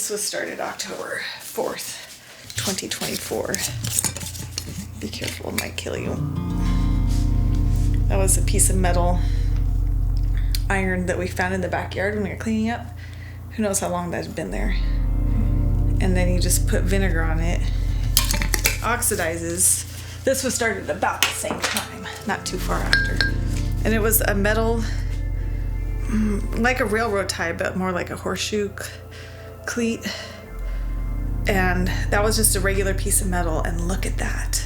This was started October 4th, 2024. Be careful, it might kill you. That was a piece of metal iron that we found in the backyard when we were cleaning up. Who knows how long that had been there. And then you just put vinegar on it. Oxidizes. This was started about the same time, not too far after. And it was a metal, like a railroad tie, but more like a horseshoe cleat. And that was just a regular piece of metal, and look at that.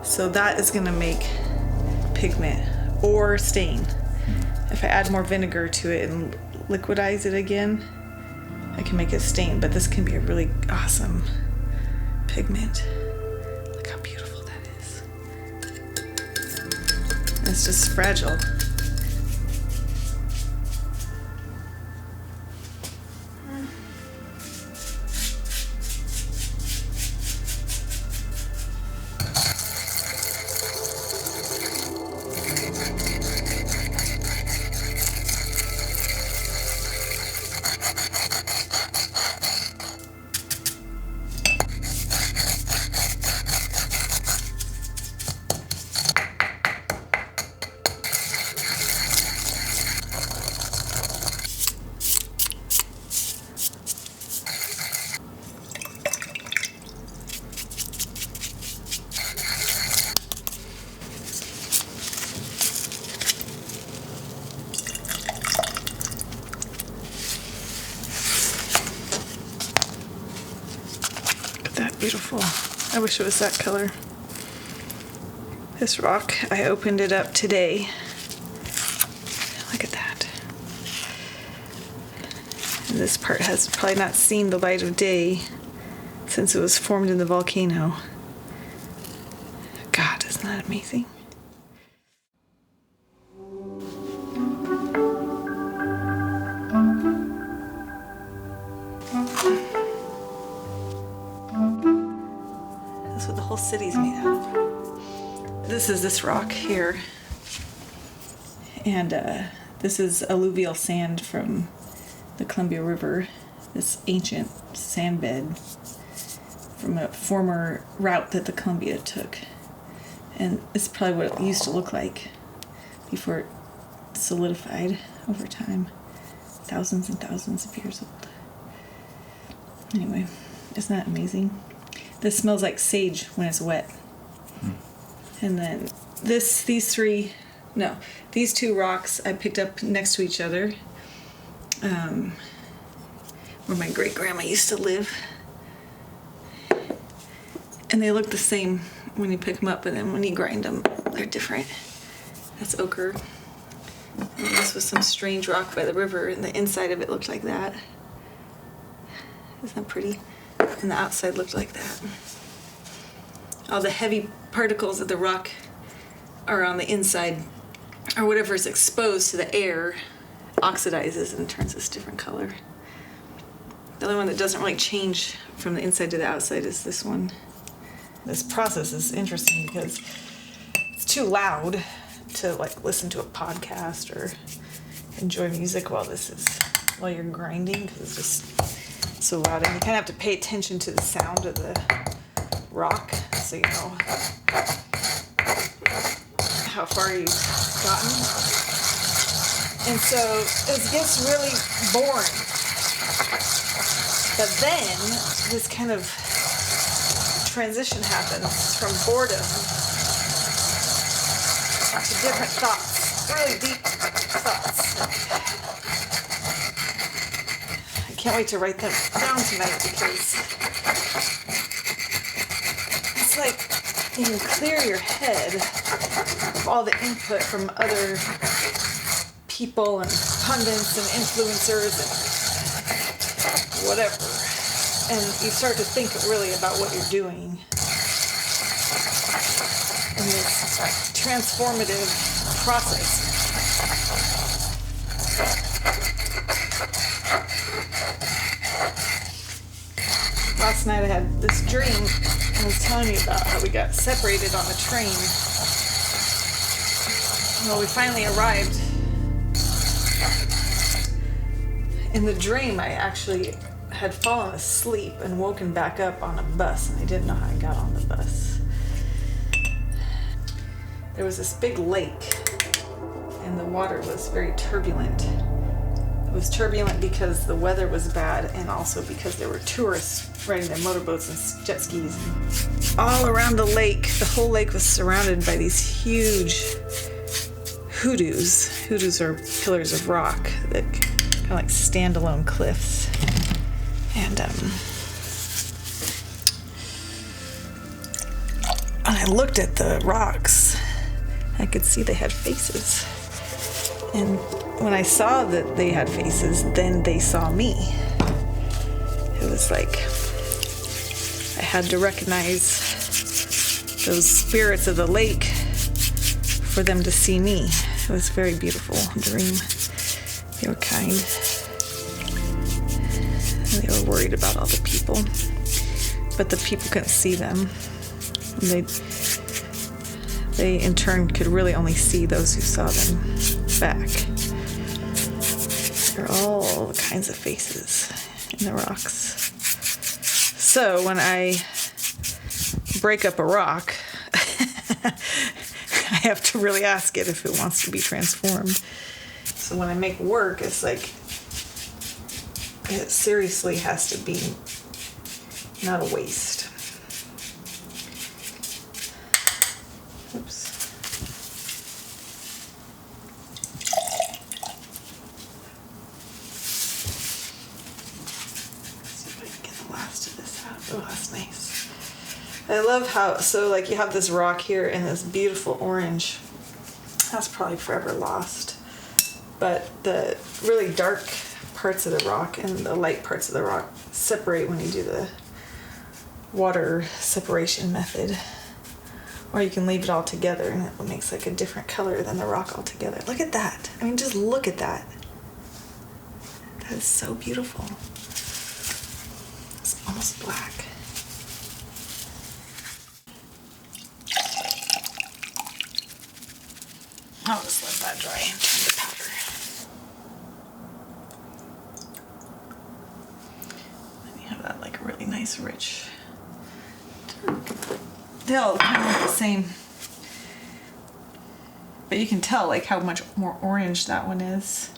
So that is gonna make pigment or stain. If I add more vinegar to it and liquidize it again, I can make it stain, but this can be a really awesome pigment. Look how beautiful that is. It's just fragile. Beautiful. I wish it was that color. This rock, I opened it up today. Look at that. And this part has probably not seen the light of day since it was formed in the volcano. God, isn't that amazing? That's what the whole city's made out of. This is this rock here. And this is alluvial sand from the Columbia River. This ancient sand bed from a former route that the Columbia took. And it's probably what it used to look like before it solidified over time. Thousands and thousands of years old. Anyway, isn't that amazing? This smells like sage when it's wet. And then these two rocks I picked up next to each other, where my great-grandma used to live. And they look the same when you pick them up, but then when you grind them, they're different. That's ochre. And this was some strange rock by the river, and the inside of it looked like that. Isn't that pretty? And the outside looked like that. All the heavy particles of the rock are on the inside, or whatever is exposed to the air oxidizes and turns this different color. The only one that doesn't really change from the inside to the outside is this one. This process is interesting because it's too loud to like listen to a podcast or enjoy music while you're grinding, because it's just so loud, and you kind of have to pay attention to the sound of the rock so you know how far you've gotten. And so it gets really boring. But then this kind of transition happens from boredom to different thoughts, really deep thoughts. I can't wait to write them down tonight, because it's like you can clear your head of all the input from other people and pundits and influencers and whatever. And you start to think really about what you're doing in this transformative process. Last night I had this dream, and I was telling you about how we got separated on the train. Well, we finally arrived In the dream, I actually had fallen asleep and woken back up on a bus, and I didn't know how I got on the bus. There was this big lake, and the water was very turbulent. It was turbulent because the weather was bad, and also because there were tourists riding their motorboats and jet skis. All around the lake, the whole lake was surrounded by these huge hoodoos. Hoodoos are pillars of rock that kind of like standalone cliffs. And when I looked at the rocks, I could see they had faces. And when I saw that they had faces, then they saw me. It was like I had to recognize those spirits of the lake for them to see me. It was a very beautiful dream. They were kind. And they were worried about all the people. But the people couldn't see them. And they in turn could really only see those who saw them back. There are all kinds of faces in the rocks. So when I break up a rock, I have to really ask it if it wants to be transformed. So when I make work, it's like it seriously has to be not a waste. Oops. See if I can get the last of this out. Oh, that's nice. I love how, so like you have this rock here and this beautiful orange. That's probably forever lost. But the really dark parts of the rock and the light parts of the rock separate when you do the water separation method. Or you can leave it all together and it makes like a different color than the rock altogether. Look at that. I mean, just look at that. That is so beautiful. It's almost black. I'll just let that dry and turn to powder. Then you have that like really nice rich. They all kind of look the same, but you can tell like how much more orange that one is.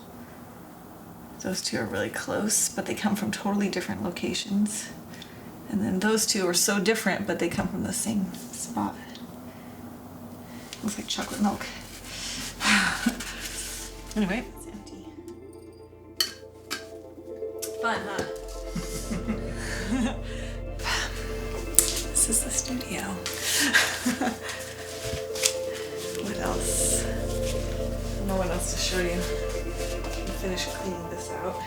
Those two are really close, but they come from totally different locations. And then those two are so different, but they come from the same spot. Looks like chocolate milk. Anyway, it's empty. Fun, huh? This is the studio. What else? I don't know what else to show you. I'm finished cleaning this out.